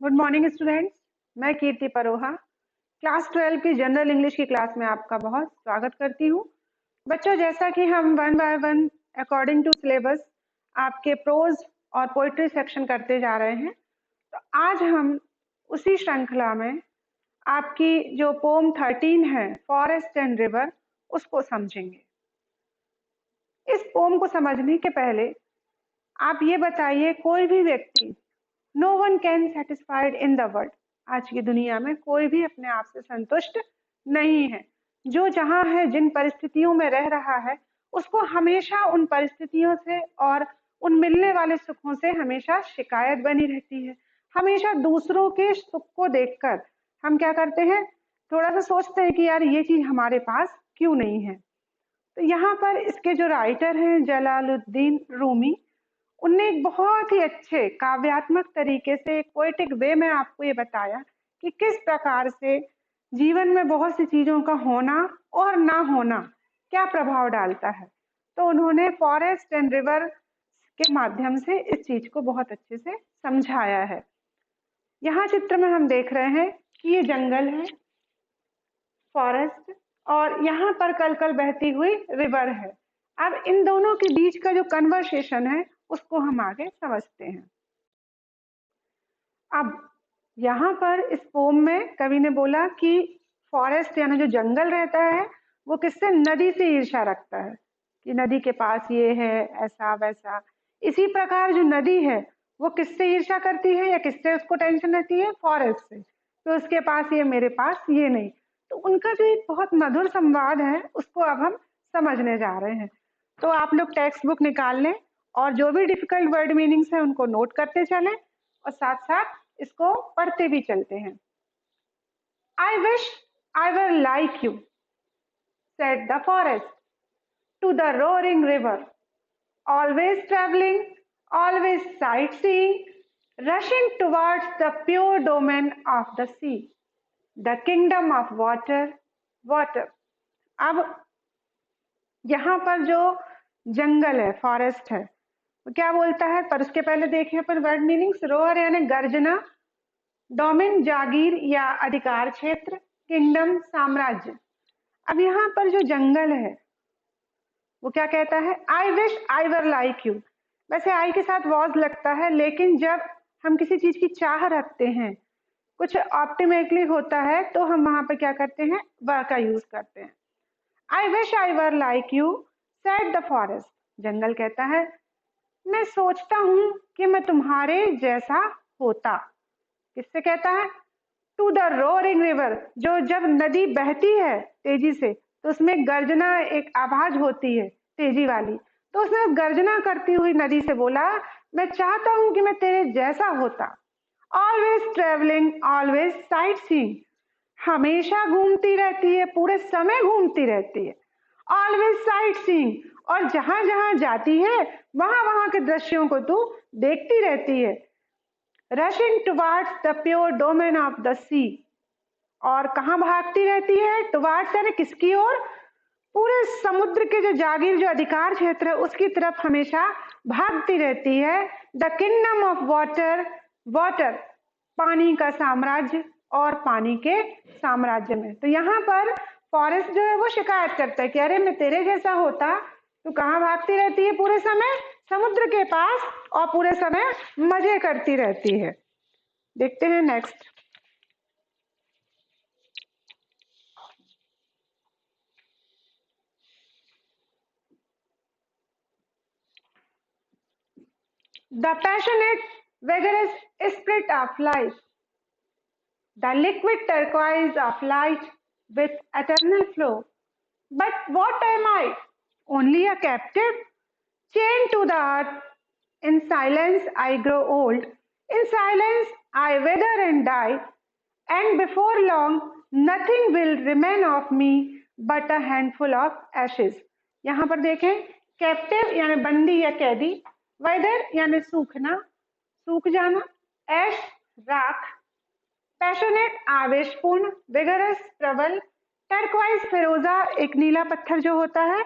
Good morning students. मैं कीर्ति Paroha class 12 की general English की क्लास में आपका बहुत स्वागत करती हूँ। बच्चों, जैसा कि हम one by one according to syllabus आपके प्रोज और पोइट्री सेक्शन करते जा रहे हैं, तो आज हम उसी श्रृंखला में आपकी जो पोम 13 है फॉरेस्ट एंड रिवर, उसको समझेंगे। इस पोम को समझने के पहले आप ये बताइए, कोई भी व्यक्ति, no one can satisfied in the world, आज की दुनिया में कोई भी अपने आप से संतुष्ट नहीं है। जो जहां है, जिन परिस्थितियों में रह रहा है, उसको हमेशा उन परिस्थितियों से और उन मिलने वाले सुखों से हमेशा शिकायत बनी रहती है। हमेशा दूसरों के सुख को देखकर हम क्या करते हैं, थोड़ा सा सोचते हैं कि यार ये चीज हमारे पास क्यों नहीं है। तो यहाँ पर इसके जो राइटर हैं जलालुद्दीन रूमी, उनने एक बहुत ही अच्छे काव्यात्मक तरीके से, एक पोएटिक वे में आपको ये बताया कि किस प्रकार से जीवन में बहुत सी चीजों का होना और ना होना क्या प्रभाव डालता है। तो उन्होंने फॉरेस्ट एंड रिवर के माध्यम से इस चीज को बहुत अच्छे से समझाया है। यहाँ चित्र में हम देख रहे हैं कि ये जंगल है, फॉरेस्ट, और यहाँ पर कल कल बहती हुई रिवर है। अब इन दोनों के बीच का जो कन्वर्सेशन है उसको हम आगे समझते हैं। अब यहाँ पर इस पोम में कवि ने बोला कि फॉरेस्ट यानी जो जंगल रहता है वो किससे, नदी से ईर्ष्या रखता है कि नदी के पास ये है, ऐसा वैसा। इसी प्रकार जो नदी है वो किससे ईर्ष्या करती है या किससे उसको टेंशन रहती है, फॉरेस्ट से। तो उसके पास ये, मेरे पास ये नहीं। तो उनका जो एक बहुत मधुर संवाद है उसको अब हम समझने जा रहे हैं। तो आप लोग टेक्स्ट बुक निकाल लें और जो भी डिफिकल्ट वर्ड मीनिंग्स है उनको नोट करते चलें और साथ साथ इसको पढ़ते भी चलते हैं। I wish I were like you, said the forest to the roaring river, always traveling, always sightseeing, rushing towards the pure domain of the sea, the kingdom of water, water. अब यहाँ पर जो जंगल है, फॉरेस्ट है, वो क्या बोलता है, पर उसके पहले देखें पर वर्ड मीनिंग्स। रोअर यानी गर्जना, डोमेन जागीर या अधिकार क्षेत्र, किंगडम साम्राज्य। अब यहाँ पर जो जंगल है वो क्या कहता है, आई wish I were like you. वैसे आई के साथ वॉज लगता है, लेकिन जब हम किसी चीज की चाह रखते हैं, कुछ ऑप्टिमेटली होता है, तो हम वहां पर क्या करते हैं, वर का यूज करते हैं। I wish I were like you said the forest, जंगल कहता है मैं सोचता हूं कि मैं तुम्हारे जैसा होता। किससे कहता है, टू द रोरिंग रिवर, जो जब नदी बहती है तेजी से तो उसमें गर्जना, एक आवाज होती है तेजी वाली, तो उसने गर्जना करती हुई नदी से बोला मैं चाहता हूं कि मैं तेरे जैसा होता। Always travelling, always sight seeing, हमेशा घूमती रहती है, पूरे समय घूमती रहती है। ऑलवेज साइट सीइंग, और जहां जहां जाती है वहां वहां के दृश्यों को तू देखती रहती है। Rushing towards the pure domain of the sea, और कहाँ भागती रहती है, टुवार्ड्स यानी किसकी ओर, पूरे समुद्र के जो जागीर, जो अधिकार क्षेत्र है उसकी तरफ हमेशा भागती रहती है। The kingdom of water, water पानी का साम्राज्य, और पानी के साम्राज्य में। तो यहाँ पर फॉरेस्ट जो है वो शिकायत करता है कि अरे मैं तेरे जैसा होता, तू कहाँ भागती रहती है पूरे समय, समुद्र के पास, और पूरे समय मजे करती रहती है। देखते हैं next. The passionate, vigorous spirit of life, the liquid turquoise of light with eternal flow. But what am I? Only a captive, chained to the earth. In silence I grow old. In silence I wither and die. And before long, nothing will remain of me but a handful of ashes. यहाँ पर देखें, captive यानी बंदी या कैदी, weather यानी सूखना, सूख जाना, ऐश राख, पैशनेट आवेशपूर्ण, विगरस प्रबल, टर्क्वाइज फिरोजा एक नीला पत्थर जो होता है,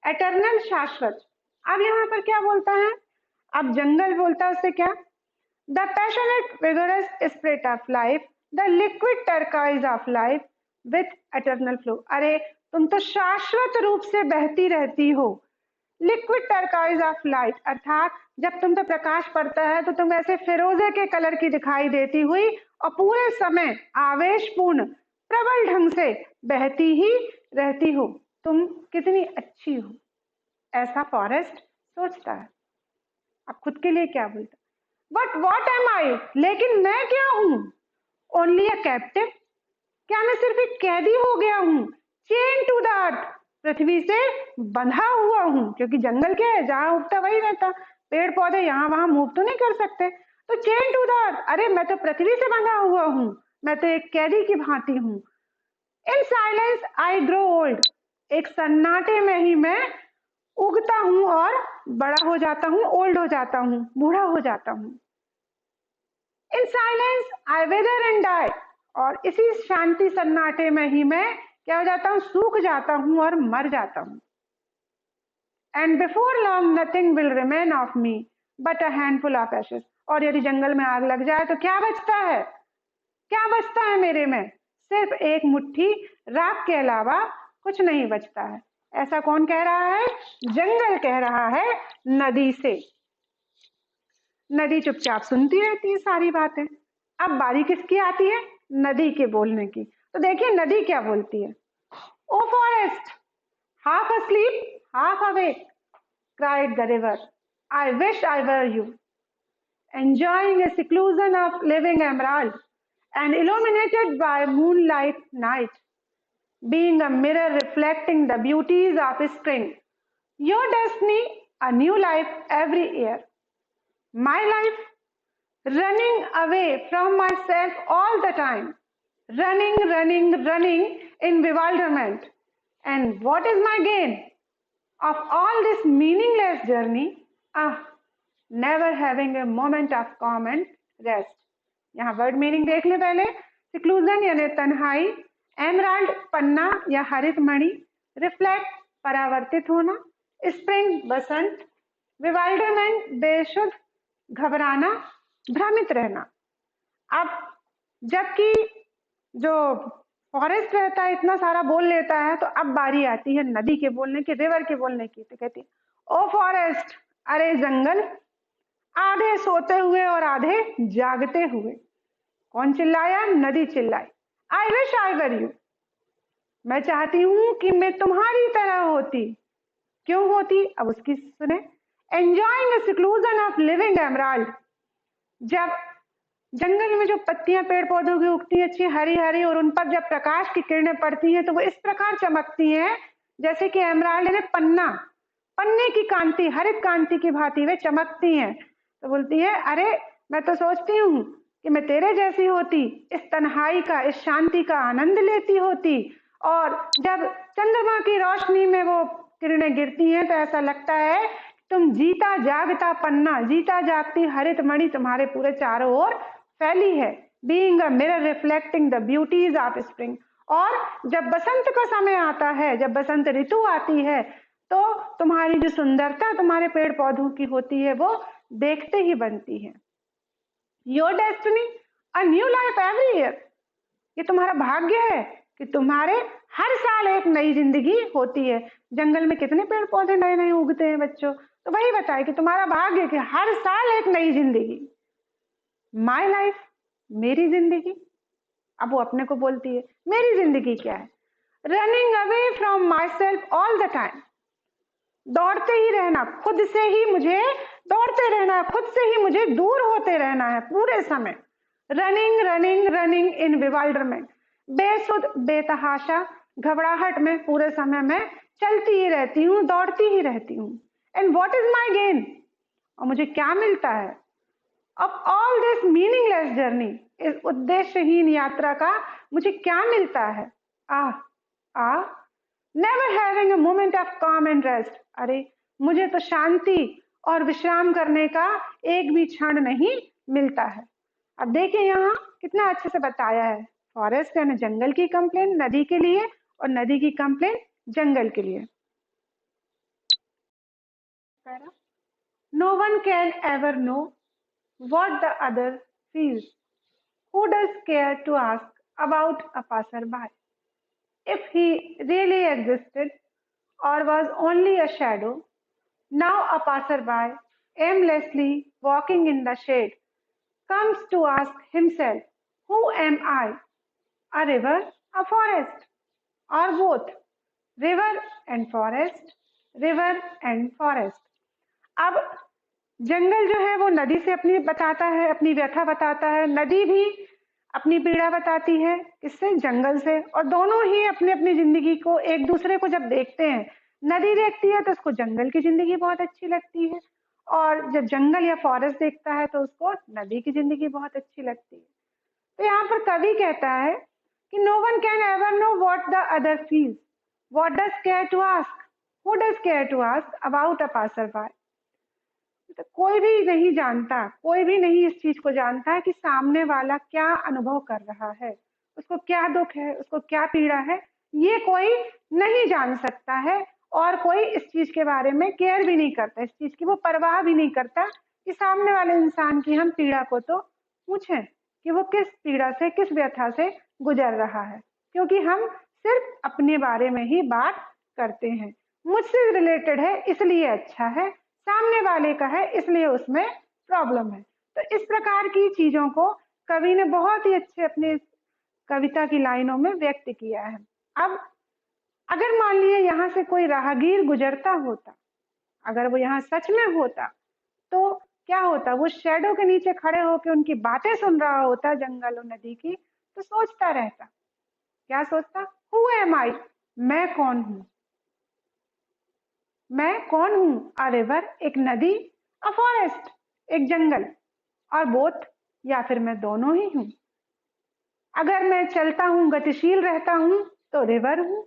एटर्नल शाश्वत। अब यहाँ पर क्या बोलता है, अब जंगल बोलता है उससे क्या, the passionate vigorous spirit of life, the liquid turquoise of life with eternal flow. अरे तुम तो शाश्वत रूप से बहती रहती हो। लिक्विड टर्काइज ऑफ लाइट, अर्थात जब तुम पे प्रकाश पड़ता है तो तुम ऐसे फिरोजे के कलर की दिखाई देती हुई और पूरे समय आवेशपूर्ण प्रबल ढंग से बहती ही रहती हो। तुम कितनी अच्छी हो, ऐसा फॉरेस्ट सोचता है। अब खुद के लिए क्या बोलता, बट वॉट एम आई, लेकिन मैं क्या हूं, ओनली अ कैप्टिव, क्या मैं सिर्फ एक कैदी हो गया हूं, चेन टू द अर्थ, पृथ्वी से बंधा हुआ हूं, क्योंकि जंगल क्या है, जहां उगता वही रहता, पेड़ पौधे यहाँ वहां मूव तो नहीं कर सकते, तो चेन टू द अर्थ, अरे मैं तो पृथ्वी से बंधा हुआ हूं, मैं तो एक कैदी की भांति हूं। In silence I grow old, एक सन्नाटे में ही मैं उगता हूं और बड़ा हो जाता हूं, ओल्ड हो जाता हूं, बूढ़ा हो जाता हूं। In silence I wither and die, और इसी शांति सन्नाटे में ही मैं क्या हो जाता हूं, सूख जाता हूं और मर जाता हूं। And before long nothing will remain of me but a handful of ashes, और यदि जंगल में आग लग जाए तो क्या बचता है, क्या बचता है मेरे में, सिर्फ एक मुट्ठी राख के अलावा कुछ नहीं बचता है। ऐसा कौन कह रहा है, जंगल कह रहा है नदी से। नदी चुपचाप सुनती रहती है सारी बातें। अब बारी किसकी आती है, नदी के बोलने की। तो देखिए नदी क्या बोलती है, O forest, half asleep, half awake, cried the river. I wish I were you, enjoying a seclusion of living emerald and illuminated by moonlight night, being a mirror reflecting the beauties of spring. Your destiny, a new life every year. My life, running away from myself all the time, running, running, running in bewilderment. And what is my gain of all this meaningless journey? Never having a moment of calm and rest. यहाँ word meaning देख ले पहले, seclusion यानी तन्हाई, emerald पन्ना या हरित मणि, reflect परावर्तित होना, स्प्रिंग बसंत, विवाइल्डरमेंट बेशुद्ध घबराना, भ्रमित रहना। अब जबकि जो फॉरेस्ट रहता है इतना सारा बोल लेता है, तो अब बारी आती है नदी के बोलने की, रिवर के बोलने की। तो कहती है ओ फॉरेस्ट, अरे जंगल, आधे सोते हुए और आधे जागते हुए। कौन चिल्लाया, नदी चिल्लाई। आई विश आई वर यू, मैं चाहती हूं कि मैं तुम्हारी तरह होती। क्यों होती, अब उसकी सुने। Enjoying the seclusion of living emerald, जब जंगल में जो पत्तियां पेड़ पौधों की उगती हैं अच्छी हरी हरी, और उन पर जब प्रकाश की किरणें पड़ती हैं तो वो इस प्रकार चमकती हैं जैसे कि एमराल्ड यानी पन्ना, पन्ने की कांति, हरित कांति की भांति वे चमकती हैं। तो बोलती है अरे मैं तो सोचती हूँ कि मैं तेरे जैसी होती, इस तन्हाई का, इस शांति का आनंद लेती होती, और जब चंद्रमा की रोशनी में वो किरणें गिरती हैं तो ऐसा लगता है तुम जीता जागता पन्ना, जीता जागती हरित मणि तुम्हारे पूरे चारों ओर फैली है। Being a mirror reflecting the beauties of spring, और जब बसंत का समय आता है, जब बसंत ऋतु आती है, तो तुम्हारी जो सुंदरता तुम्हारे पेड़ पौधों की होती है वो देखते ही बनती है। Your destiny, a new life every year, ये तुम्हारा भाग्य है कि तुम्हारे हर साल एक नई जिंदगी होती है। जंगल में कितने पेड़ पौधे नए नए उगते हैं बच्चों, तो वही बताए कि तुम्हारा भाग्य कि हर साल एक नई जिंदगी। माई लाइफ, मेरी जिंदगी, अब वो अपने को बोलती है मेरी जिंदगी क्या है। Running away from my self all the time, दौड़ते ही रहना खुद से ही, मुझे दौड़ते रहना, खुद से ही मुझे दूर होते रहना है पूरे समय। रनिंग रनिंग रनिंग इन विवाइल्डरमेंट, बेसुध बेतहाशा घबराहट में पूरे समय में चलती ही रहती हूँ, दौड़ती ही रहती हूँ। And what is my gain, और मुझे क्या मिलता है, of all this meaningless journey, इस उद्देश्यहीन यात्रा का मुझे क्या मिलता है। Never having a moment of काम एंड रेस्ट, अरे मुझे तो शांति और विश्राम करने का एक भी क्षण नहीं मिलता है। अब देखिए यहाँ कितना अच्छे से बताया है, फॉरेस्ट यानी जंगल की कंप्लेन नदी के लिए, और नदी की कंप्लेन जंगल के लिए। No one can ever know what the other feels. Who does care to ask about a passerby if he really existed or was only a shadow? Now a passerby, aimlessly walking in the shade, comes to ask himself, who am I? A river, a forest, or both? River and forest, river and forest. अब जंगल जो है वो नदी से अपनी बताता है, अपनी व्यथा बताता है, नदी भी अपनी पीड़ा बताती है, किससे? जंगल से। और दोनों ही अपनी अपनी जिंदगी को एक दूसरे को जब देखते हैं, नदी देखती है तो उसको जंगल की जिंदगी बहुत अच्छी लगती है, और जब जंगल या फॉरेस्ट देखता है तो उसको नदी की जिंदगी बहुत अच्छी लगती है। तो यहाँ पर कवि कहता है कि no one can ever know what the other feels, what does care to ask, who does care to ask about a passerby. तो कोई भी नहीं जानता, कोई भी नहीं इस चीज को जानता है कि सामने वाला क्या अनुभव कर रहा है, उसको क्या दुख है, उसको क्या पीड़ा है, ये कोई नहीं जान सकता है। और कोई इस चीज के बारे में केयर भी नहीं करता, इस चीज की वो परवाह भी नहीं करता कि सामने वाले इंसान की हम पीड़ा को तो पूछें कि वो किस पीड़ा से, किस व्यथा से गुजर रहा है, क्योंकि हम सिर्फ अपने बारे में ही बात करते हैं। मुझसे रिलेटेड है इसलिए अच्छा है, सामने वाले का है इसलिए उसमें प्रॉब्लम है। तो इस प्रकार की चीजों को कवि ने बहुत ही अच्छे अपने कविता की लाइनों में व्यक्त किया है। अब अगर मान लीजिए यहाँ से कोई राहगीर गुजरता होता, अगर वो यहाँ सच में होता, तो क्या होता? वो शैडो के नीचे खड़े होकर उनकी बातें सुन रहा होता जंगल और नदी की, तो सोचता रहता, क्या सोचता? हु एम आई, मैं कौन हूं, मैं कौन हूं? अ रिवर, एक नदी, अ फॉरेस्ट, एक जंगल, और बोथ, या फिर मैं दोनों ही हूं। अगर मैं चलता हूं, गतिशील रहता हूं, तो रिवर हूं।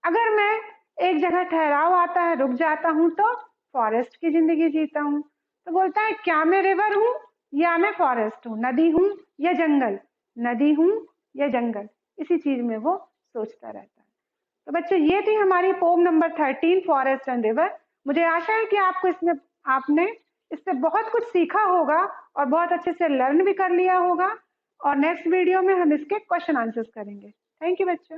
अगर मैं एक जगह ठहराव आता है, रुक जाता हूं, तो फॉरेस्ट की जिंदगी जीता हूं। तो बोलता है क्या मैं रिवर हूं या मैं फॉरेस्ट हूं, नदी हूं या जंगल, नदी हूं या जंगल, इसी चीज में वो सोचता रहता है। तो बच्चों, ये थी हमारी poem number 13, forest and river. मुझे आशा है कि आपको इसमें आपने इससे बहुत कुछ सीखा होगा और बहुत अच्छे से लर्न भी कर लिया होगा। और नेक्स्ट वीडियो में हम इसके क्वेश्चन आंसर्स करेंगे। थैंक यू बच्चों।